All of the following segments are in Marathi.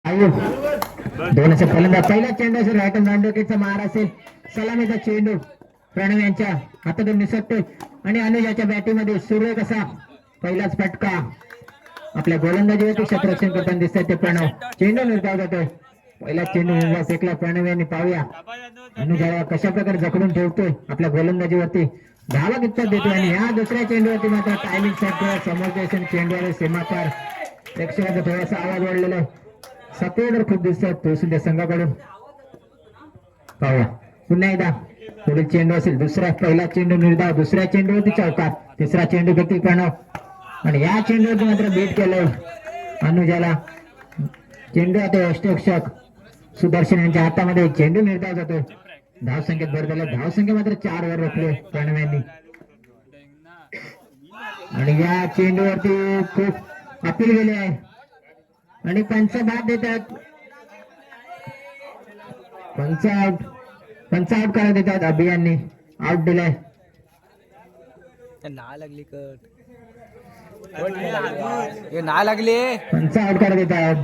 दोनशे फलंदाज पहिला चेंडू असेल राईट रांडोकेचा मार असेल. सलामीचा चेंडू प्रणव यांच्या हातातून निसटतो आणि अनुजाच्या बॅटिंगमध्ये सूर्य कसा पहिलाच फटका आपल्या गोलंदाजीवरती क्षेत्ररक्षण करताना दिसतंय ते प्रणव. चेंडू निर्धाव जातोय. पहिला चेंडू निर्धाव फेकला प्रणव यांनी. पाहूया अनुजाला कशा प्रकारे जखडून ठेवतोय आपल्या गोलंदाजीवरती. धावा कितपत देतोय आणि या दुसऱ्या चेंडूवरती मात्र टायमिंग सेट समोरच्या चेंडूवर सीमापार प्रेक्षकांचा थोडासा आवाज वाढलेला आहे. सपोर्टर खूप दिसतात तोसुद्धा संघाकडून. पाहूया पुन्हा एकदा पुढील चेंडू असेल. पहिला चेंडू निर्धाव. दुसऱ्या चेंडूवरती चौकार. तिसरा चेंडू घेतली प्रणव आणि या चेंडूवरती मात्र बीट केलं अनुजाला. चेंडू आता यष्टरक्षक सुदर्शन यांच्या हातामध्ये. चेंडू निर्धाव जातो. धावसंख्येत भर झाला. धावसंख्या मात्र 4 वर रोखले प्रणव यांनी आणि या चेंडूवरती खूप अपील गेले आहे आणि पंच बाद देतात. पंच आउट करत देतात. अभियानने आउट दिलाय. ना लागली ना लागले पंच आउट करत देतात.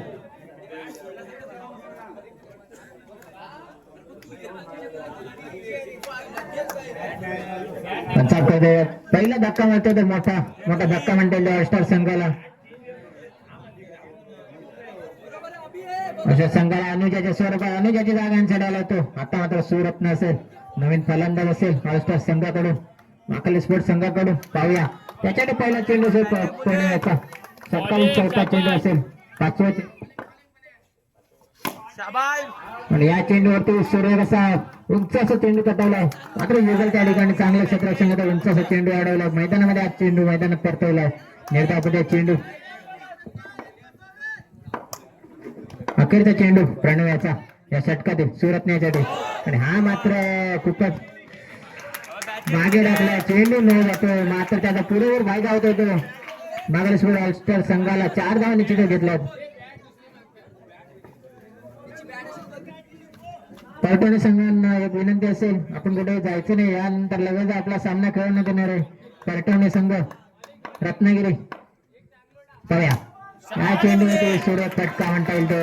पंच आउट करत देतात. पहिला धक्का मारतो तर मोठा धक्का म्हणता स्टार संघाला. अशा संघाला अनुजाच्या स्वरूपात अनुजाची जागा चढायला होतो. आता मात्र सुरत नसेल. नवीन फलंदाज असेल ऑलस्टार संघाकडून माकली स्पोर्ट संघाकडून. पाहूया त्याच्याकडे पहिला चेंडू असेल पुण्याचा. सकाळी चौथा चेंडू असेल. पाचवा आणि या चेंडूवरती सूर्य कसा उंच असा चेंडू कटवलाय. मात्र युगल त्या ठिकाणी चांगल्या क्षेत्ररक्षण उंच असा चेंडू अडवलाय. मैदानामध्ये आज चेंडू मैदानात परतवलाय. निर्धावपणे चेंडू अखेरचा चेंडू प्रणव याचा या षटकातील सुरत यासाठी आणि हा मात्र खूपच मागे टाकला. चेंडू न जातो मात्र त्याचा पुरेपूर फायदा होतो. तो बागेश्वर ऑलस्टार संघाला 4 धावांनी चिठ्ठी घेतल्यात. पैठणी संघांना एक विनंती असेल आपण कुठे जायचं नाही. यानंतर लगेच आपला सामना खेळवण्यात येणार आहे. पैठणी संघ रत्नागिरी. पाहूया या चेंडूमध्ये सूर्य फटका म्हणता येईल तो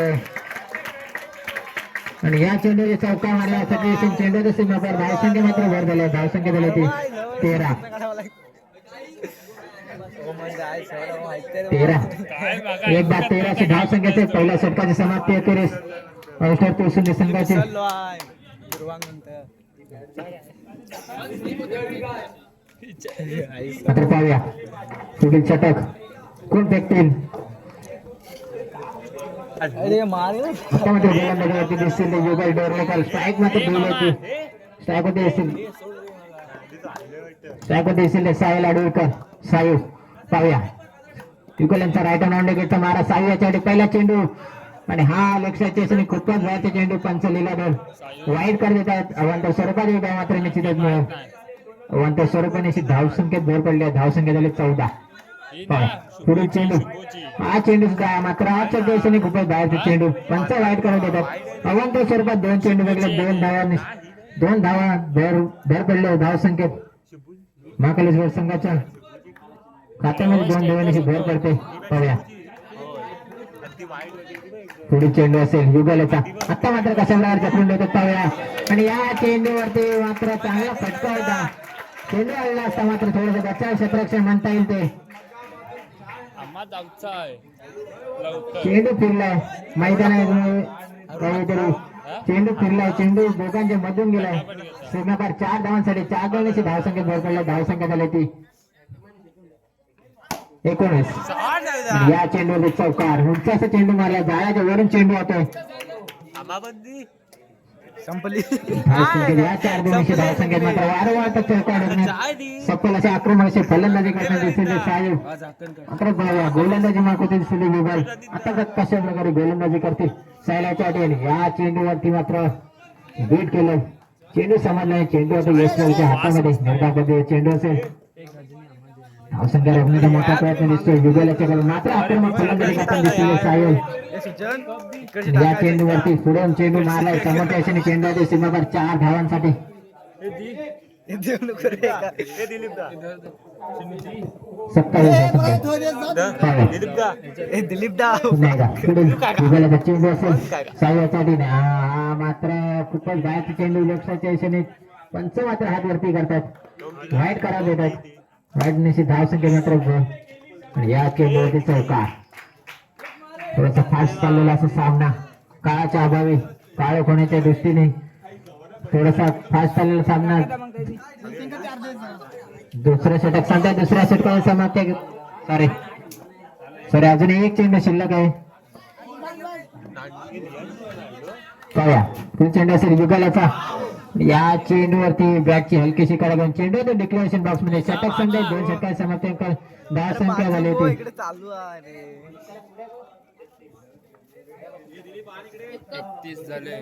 आणि या चेंडूचे चौका मारल्यासाठी चेंडूच्या सीमापार धावसंख्या मात्र भर झाल्या. धावसंख्या झाली ती 13. एक बाद 13 धावसंख्येचे पहिल्या षटकाची समाप्ती अखेरीस ऑलस्टार तोसुंदे संघाची. मात्र पाहूया पुढील षटक कोण फेकतील. दिसतील युगल डोरलेकर. स्ट्राईक मात्र स्ट्राईक होते दिसतील साहिल आडुळकर. सायू. पाहूया युगल यांचा राईट हँड गेटचा मारा. सायू याच्यासाठी पहिला चेंडू आणि हा लक्षाचे खूपच बाहेरचे चेंडू पंच लीलाधर वाईट कर देतात. अवंत स्वरूपात एक मात्र निश्चितच मिळेल. अवंत स्वरूपाने धावसंख्येत भर पडली. धावसंख्या झाली 14. पुढील चेंडू हा चेंडू सुद्धा मात्र आजच्या दिवसाने खूपच बाहेरचे चेंडू पंच वाईट करत येतात. अवंत स्वरूपात 2 चेंडू वेगळे 2 धावा भर पडले. धावसंख्येत महाकालेश्वर संघाच्या खात्यामध्ये 2 धावांची भर पडते. पाहूया पुढील चेंडू असेल युगलचा. आता मात्र कशा प्रकारे जखडून देतात पाहूया आणि या चेंडूवरती मात्र चांगला फटका होता. चेंडू आलेला असता मात्र थोडस बचाव क्षेत्ररक्षण म्हणता येईल. ते चेंडू फिरलाय मैदानात काहीतरी चेंडू फिरलाय. चेंडू दोघांच्या मधून गेलाय. सीमापार 4 धावांसाठी 4 धावांची धावसंख्या भर पडल्या. धावसंख्या झाली ती 19. या चेंडूवर चौकार उंच असा चेंडू मारला. जाळ्याच्या वरून चेंडू होतोय. संपली या 4 धावांची धावसंख्येत मात्र वारंवार चौकार सफल असे आक्रमक असे फलंदाजी करताना दिसले साहेब. मात्र गोलंदाजी मागवते दिसले युगल. आता कशा प्रकारे गोलंदाजी करतील सायलाच्या अटी. या चेंडूवरती मात्र बीट केलं. चेंडू समजला. चेंडू आता यशवंतच्या हातामध्ये. निर्धाव चेंडू असेल. धावसंख्या रोखण्याचा मोठा प्रयत्न दिसतोय युगलाच्या कडून. मात्र आक्रमक फलंदाजी करताना दिसले साहेब. या चेंडूवरती पुढून चेंडू मारलाय. समोरच्या चेंडू सीमापार 4 धावांसाठी. देऊ नको रे का. 27 ए दिलीप दा पुन्हा एकदा पुढील युगलाचा चेंडू असेल साह्याच्या अधीन हा मात्र खूपच बाहेरचा चेंडू लक्षाच्या दिशेने पंच मात्र हात वरती करतात वाईट करा देतात वाईट निश्चित धाव संख्या मात्र आणि या चेंडूवरती चौकार थोडासा फास्ट चाललेला असा सामना काळाच्या अभावी काळ होण्याच्या दृष्टीने थोडासा फास्ट चाललेला सामना दुसऱ्या षटक सांगताय दुसऱ्या षटकाला समाप्त सॉरी अजून एक चेंडू शिल्लक आहे पाया फुल चेंडू असेल युगलाचा या चेंडूवरती बॅटची हलकीशी कडा घेऊन चेंडू होते डिक्लेरेशन बॉक्स मध्ये षटक संख्या 2 षटकाला समाप्त 10 संख्या झाली होती इकडे चालू आहे रे. 31 झाले.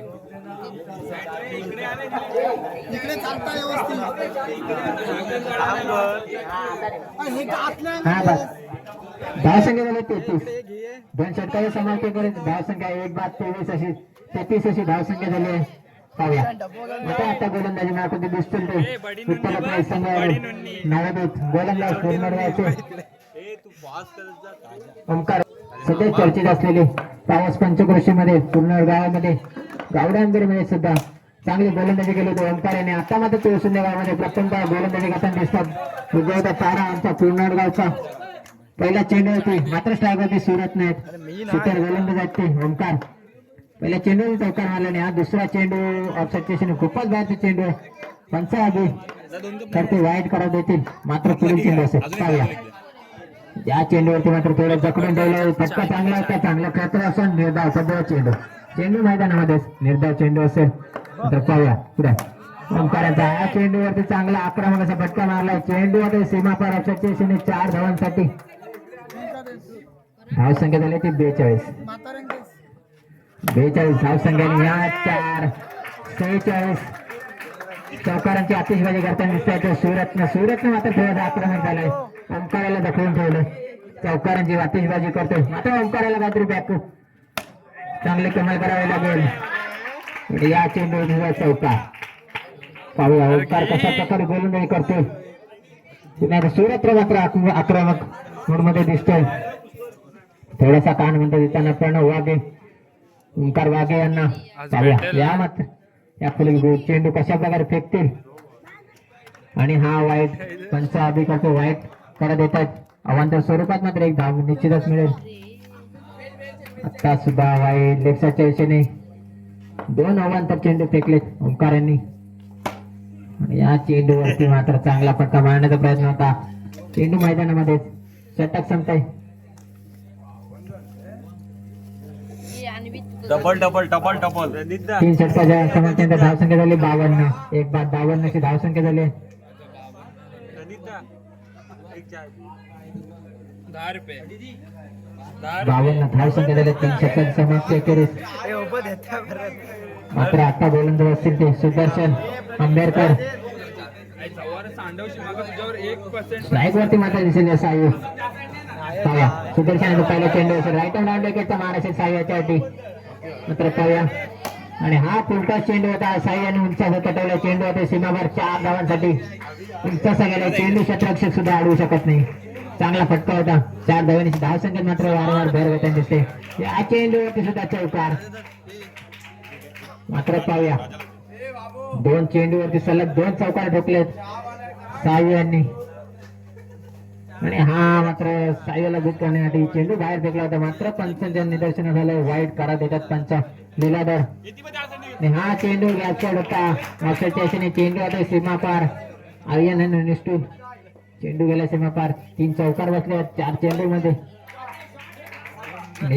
हा बस 10 संख्या झाली 33 2 षटकाला समाप्त करत 10 संख्या 1 बाद 23 अशी 33 अशी 10 संख्या झाली आहे पाहूया आता गोलंदाजी मार्ग दिसतील ते उत्तर प्राईज संघ नवदूत गोलंदाज पूर्णवाचे ओंकार सध्या चर्चेत असलेले पावस पंचक्रोशीमध्ये पूर्ण गावामध्ये गावड्यांमध्ये सुद्धा चांगली गोलंदाजी केली होती ओंकार याने आता मात्र तुळसुंदे गावामध्ये प्रथमतः गोलंदाजी करताना दिसतात उद्योगता तारा आमचा पूर्ण गावचा पहिला चेंडू होती मात्र स्ट्राईक होती सुरत नाहीत सुपर गोलंदाज आहेत ते ओंकार पहिल्या चेंडू चौकार मारला आणि हा दुसरा चेंडू ऑफसाईड खूपच बाहेरचा चेंडू पंचावधी तर ते वाईट करत देतील मात्र पुढील चेंडू असेल पाहूया या चेंडूवरती मात्र थोडं जखडून ठेवलं फटका चांगला होता चांगला खेळतो असेल निर्धाव सध्या चेंडू मैदानामध्ये निर्धाव चेंडू असेल तर पाहूया पुढे ओंकाराचा या चेंडूवरती चांगला आक्रमक असा फटका मारला चेंडू आता सीमापार ऑफसाईड 4 धावांसाठी धाव संख्या झाली ती 42 धाव संख्येने या 4 46 चौकारांची आतिषबाजी करताना दिसतंय सुरतनं मात्र थोडंसं आक्रमण झालंय ओंकाराला दखलून ठेवलं चौकारांची आतिषबाजी करतोय मात्र ओंकाराला काहीतरी बॅक चांगले कमाल करावे लागेल या चेंडूचा चौकार पाहूया ओंकार कशा प्रकारे गोलंदाजी करतोय सुरत मात्र आक्रमक मूडमध्ये दिसतोय थोडासा कान म्हणतो देताना प्रणव वाघे ओंकार वाघे यांना पाहूया या मात्र या फुल चेंडू कशा प्रकारे फेकतील आणि हा वाईट पंच अभि करतो वाईट करत येतात अवांतर स्वरूपात मात्र एक धाव निश्चितच मिळेल आता सुद्धा वाईट लेफ्टच्या दिशेने 2 अवांतर चेंडू फेकलेत ओंकार यांनी या चेंडूवरती मात्र चांगला फटका मारण्याचा प्रयत्न होता चेंडू मैदानामध्ये षटक संपतंय डबल 3 षटकाच्या समाप्तीनंतर धाव संख्या झाली 52 एक बाद 52 अशी धाव संख्या झाली 10 रुपये 52 धाव संख्या झाली 3 षटकाची समाप्ती अखेरीस ए उभं देता परत. मात्र आता गोलंदाज असतील ते सुदर्शन आंबेडकर स्ट्राईक वरती मात्र दिसेल या सायू पाहूया सुदर्शन पहिला चेंडू असेल राईट हँड डाऊन विकेटचा मार असेल साह्याच्या अटी मात्र पाहूया आणि हा पुलटा चेंडू होता साह्याने उंचाचा कटवला चेंडू होता सीमाभर 4 धावांसाठी उंचाचा गेला चेंडू क्षेत्ररक्षक सुद्धा अडवू शकत नाही चांगला फटका होता 4 धावांची धाव संख्येत मात्र वारंवार भर होताना दिसते या चेंडूवरती सुद्धा चौकार मात्र पाहूया 2 चेंडूवरती सलग 2 चौकार ठोकलेत सायू यांनी आणि हा मात्र सायूला गुड करण्यासाठी चेंडू बाहेर फेकला होता मात्र पंचांच्या निदर्शन झालं वाईट करा देतात पंच लीलाधर आणि हा चेंडू गॅपशॉट होता ऑफसाईडच्या दिशेने चेंडू होता सीमापार आर्यन यांनी निष्ठून चेंडू गेला सीमापार 3 चौकार बसले 4 चेंडू मध्ये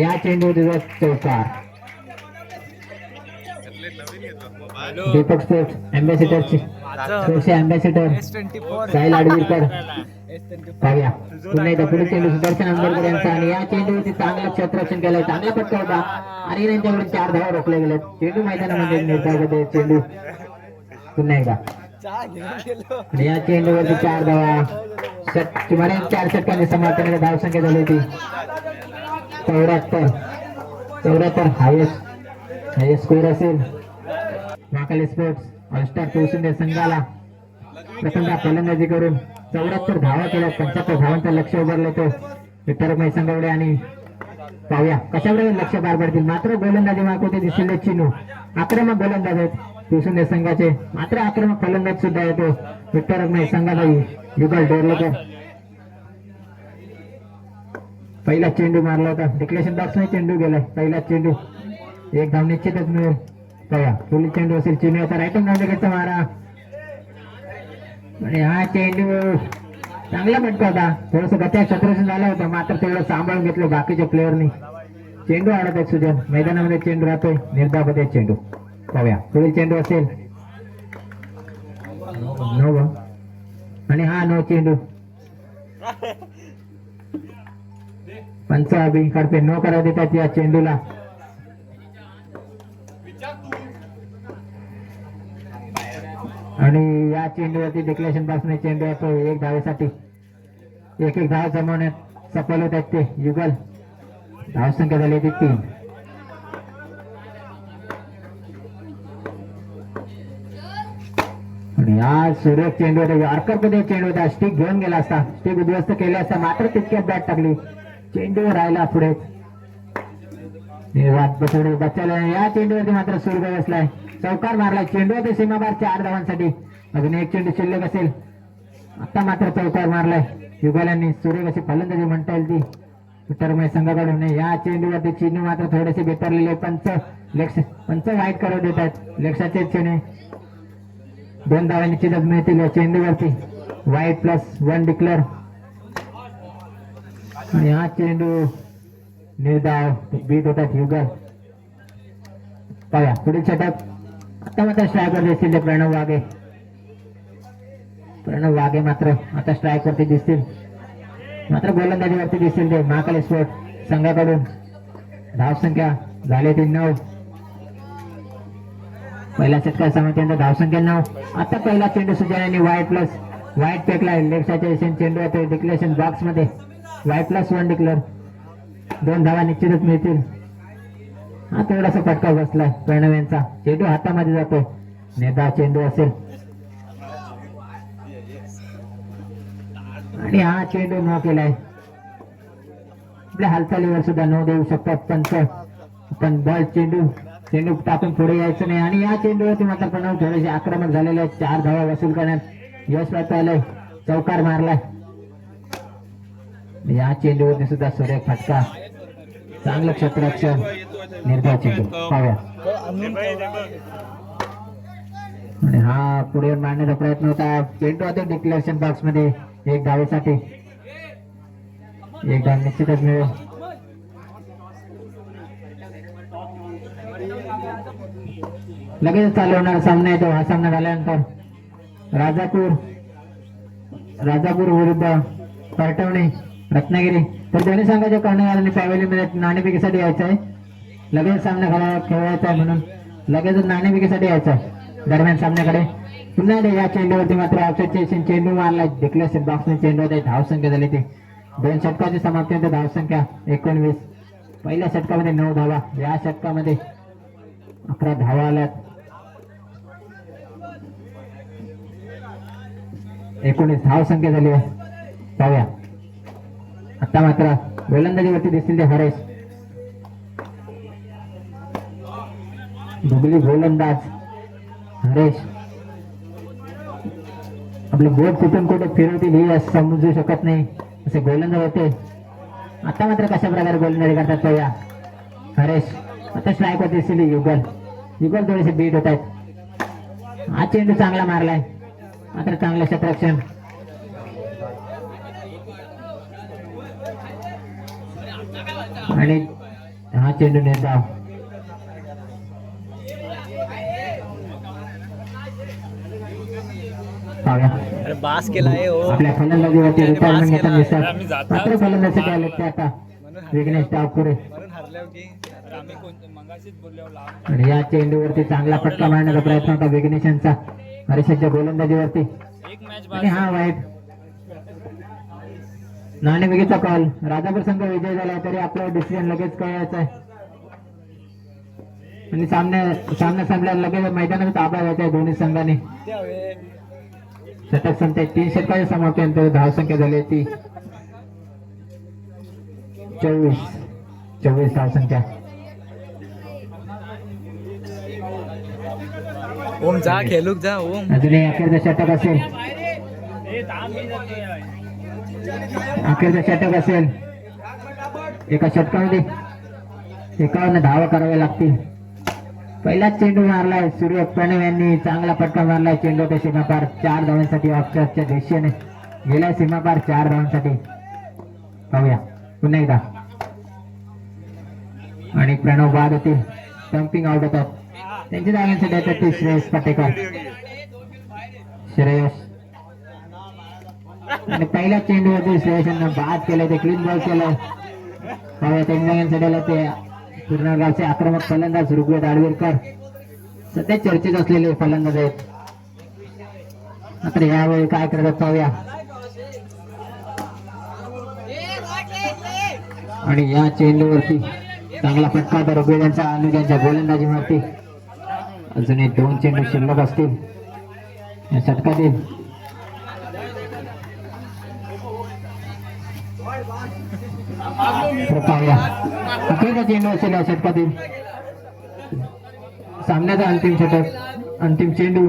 या चेंडू चौकार Deepak sports sports ambassador Sahil Adwirkar पाहूया पुन्हा एकदा पुढे चेंडू सुदर्शन आंबेडकर यांचा आणि या चेंडूवरती चांगलं क्षेत्ररक्षण केलं चांगला फटका होता आणि यांच्याकडून 4 धावा रोखले गेले चेंडू मैदानामध्ये निर्धाव चेंडू पुन्हा एकदा आणि या चेंडूवरती 4 धावा सुमारे 4 षटकांनी समाप्तीने धाव संख्या झाली होती 74 हायेस्ट स्कोर असेल महाकाली स्पोर्ट्स ऑलस्टार तुळसुंदे संघाला प्रथमतः फलंदाजी करून 74 धावा केल्या. 75 धावांचा लक्ष उभारलं तो विठ्ठल संघवडे. आणि पाहूया कशावर लक्ष पार पडतील. मात्र गोलंदाजी मागवते दिसले चिनू. आक्रमक गोलंदाज आहेत शिवसेने संघाचे. मात्र आक्रमक फलंदाज सुद्धा येतो विठ्ठल संघाचा युगल डोरलेकर. पहिला चेंडू मारला होता. डिक्लेरेशन बॉक्स मध्ये चेंडू गेलाय. पहिला चेंडू एक धाव निश्चितच मिळेल. पाहूया पुढील चेंडू असेल चिनू याचा राईट हँड मारा. आणि हा चेंडू चांगला फटका होता. थोडस गत्या क्षेत्ररक्षण झालं होतं. मात्र तेवढं सांभाळून घेतलं बाकीच्या प्लेअरनी. चेंडू आडत आहे सुजन. मैदानामध्ये चेंडू राहतोय. निर्धावत आहे चेंडू. पाहूया पुढील चेंडू असेल 9 आणि हा 9 चेंडू. पंच अभि कडपे नो करा देतात या चेंडूला. आणि या चेंडूवरती डिक्लेरेशन बॉक्सने चेंडू येतो एक धावेसाठी. एक धाव जमवण्यात सफल होत आहेत ते युगल. धावसंख्या झाली ती 3. आणि आज सुरेख चेंडू होता. यॉर्कर मध्ये चेंडू होता. स्टिक घेऊन गेला असता. स्टिक उद्ध्वस्त केले असता. मात्र तितक्यात बॅट टाकली. चेंडू राहिला पुढे बच्चाला. या चेंडूवरती मात्र सुरग बसलाय. चौकार मारलाय. चेंडू होते सीमाबार 4 धावांसाठी. अजून एक चेंडू शिल्लक असेल. आता मात्र चौकार मारलाय युगलांनी. सुरेख अशी फलंदाजी म्हणता येईल ती विठ्ठल संघाकडून. या चेंडूवरती चिन्ह मात्र थोडेसे बेतरलेले. पंच वाईट करू देत आहेत. लेक्साचे चेंडू 2 धावा निश्चितच मिळतील या चेंडूवरती. वाईट +1 डिक्लेअर. आणि हा चेंडू निर्धाव बीट होतात युगल. पाहूया पुढील षटक. आता मात्र स्ट्रायकर दिसतील ते प्रणव वाघे. प्रणव वाघे मात्र आता स्ट्राईक वरती दिसतील. मात्र गोलंदाजीवरती दिसतील ते महाकाली स्पोर्ट संघाकडून. धावसंख्या झाली ती 9. पहिल्या षटका समाप्तीनंतर धावसंख्या 9. आता पहिला चेंडू सुजाने वाईट फेकलाय. लेफ्टच्या दिशेने चेंडू येतोय डिक्लेरेशन बॉक्स मध्ये. वाईट +1 डिक्लेअर. 2 धावा निश्चितच मिळतील. हा थोडासा फटका बसलाय प्रणव यांचा. चेंडू हातामध्ये जातो. नेता चेंडू असेल. आणि हा चेंडू न केलाय. आपल्या हालचालीवर सुद्धा न देऊ शकतात पंच. पण बॉल चेंडू टाकून पुढे यायचं नाही. आणि या चेंडूवरती मात्र प्रणव थोडेसे आक्रमक झालेले आहेत. 4 धावा वसूल करण्यात यश प्राप्त आलंय. चौकार मारलाय. या चेंडूवरती सुद्धा सुरेख फटका. चांगलं क्षेत्ररक्षण. निर्धाव चेंडू. पाहूया. आणि हा पुढे मारण्याचा प्रयत्न होता. चेंडू आता डिक्लेरेशन बॉक्स मध्ये. एक धावेसाठी. एक धाव निश्चितच मिळेल. लगेच चालू होणारा सामना येतो. हा सामना झाल्यानंतर राजापूर विरुद्ध परटवणे रत्नागिरी. तर दोन्ही संघाच्या कर्णधारांनी पॅव्हेलियनमध्ये नाणेफेकीसाठी यायचं आहे. लगेच सामना खेळायचा आहे म्हणून लगेच नाणेफेकीसाठी यायचं आहे. दरम्यान सामन्याकडे पुन्हा या चेंडूवरती मात्र ऑफसाईडचे चेंडू मारला. डिक्लेरेशन बॉक्सने चेंडू होता. धावसंख्या झाली ती 2 षटकाची समाप्तीनंतर धावसंख्या 19. पहिल्या षटकामध्ये 9 धावा. या षटकामध्ये 11 धावा आल्यात. 19 धावसंख्या झाली आहे. पाहूया. आता मात्र गोलंदाजीवरती दिसतील ते हरेश. दुबली गोलंदाज हरेश. आपले बोट कुठून कुठे फिरवतील हे समजू शकत नाही असे गोलंदाज होते. आता मात्र कशा प्रकारे गोलंदाजी करतात पाहूया. हरेश आता स्ट्राईक होते दिसतील युगल थोडेसे बीट होत आहेत. हा चेंडू चांगला मारलाय. मात्र चांगलं क्षेत्ररक्षण. आणि हा चेंडू निर्धाव. बास केलाय हो. आपल्या फलंदाजीवरती रिटायरमेंट घेताना दिसतात. मात्र फलंदाजीसाठी आले ते आता विघ्नेश टावकुरे. आणि या चेंडूवरती चांगला फटका मारण्याचा प्रयत्न होता विघ्नेश यांचा हरेशच्या गोलंदाजीवरती. आणि हा वाईट. नाणेफेकीचा कॉल. राजापूर संघ विजय झाला तरी आपलं डिसिजन लगेच कळायचं आहे. आणि सामना संपल्यावर लगेच मैदानात ताबा घ्यायचा आहे दोन्ही संघाने. षटक संख्या 3 षटकाच्या समाप्तीनंतर धावसंख्या झाली ती 24 धावसंख्या. ओम जा खेळूक जा ओम. अजूनही अखेरचं षटक असेल. अखेरचं षटक असेल. एका षटकामध्ये 51 धावा कराव्या लागतील. पहिलाच चेंडू मारलाय सूर्य प्रणव यांनी. चांगला फटका मारलाय. चेंडू ते सीमापार 4 धावांसाठी ऑफसाईडच्या दिशेने गेलाय. सीमापार 4 धावांसाठी. पाहूया पुन्हा एकदा. आणि प्रणव बाद होतील. स्टंपिंग आउट होतात. त्यांच्या धावांसाठी येतात ते श्रेयस पाटेकर. श्रेयस आणि पहिल्या चेंडूवरती श्रेयस यांना बाद केलं. ते क्लीन बॉल केलं. पाहूया त्यांच्या ते पूर्ण गावचे आक्रमक फलंदाज ऋग्वेद आडवेरकर सध्या चर्चेत असलेले फलंदाज आहेत. मात्र यावेळी काय करतात पाहूया. आणि या चेंडूवरती चांगला फटका होता ऋग्वेद यांचा. अनुजांच्या गोलंदाजीवरती अजूनही 2 चेंडू शिल्लक असतील या षटकातील. पाहूया अखेरचा चेंडू असेल या षटकातील. सामन्याचा अंतिम षटक. अंतिम चेंडू